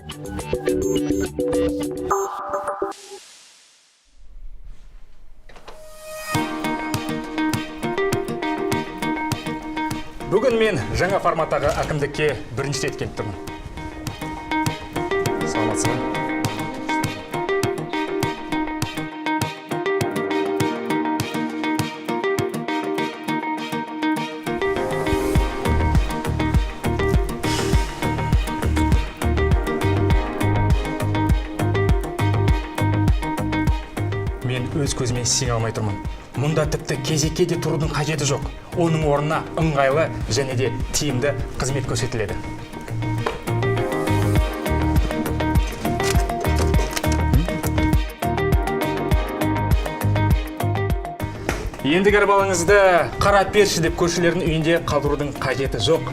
Бүгін мен жаңа форматтағы әкімдікке бірінші рет келіп тұрмын. Саламатсыз ба? Мен өз көзіме сене алмай тұрмын. Мұнда тіпті кезекке де тұрудың қажеті жоқ. Оның орнына ыңғайлы және де тиімді қызмет көрсетіледі. Ендігі арбалыңызды қарап берші деп көршілердің үйінде қалдырудың қажеті жоқ.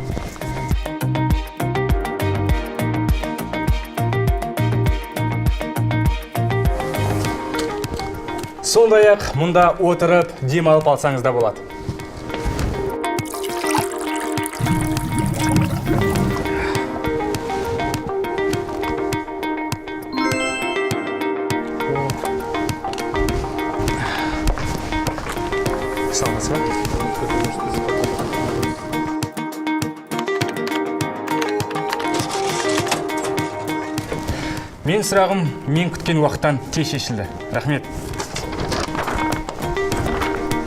Сондай-ақ мұнда отырып демалып алсаңыз да болады. Саламатсыз ба? Мен сұрағым мен күткен уақыттан тез шешілді. Рахмет.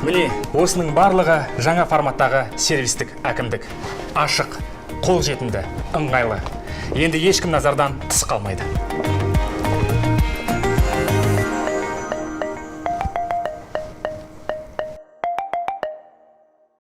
Міне, осының барлығы жаңа форматтағы сервистік әкімдік. Ашық, қолжетімді, ыңғайлы. Енді ешкім назардан тыс қалмайды.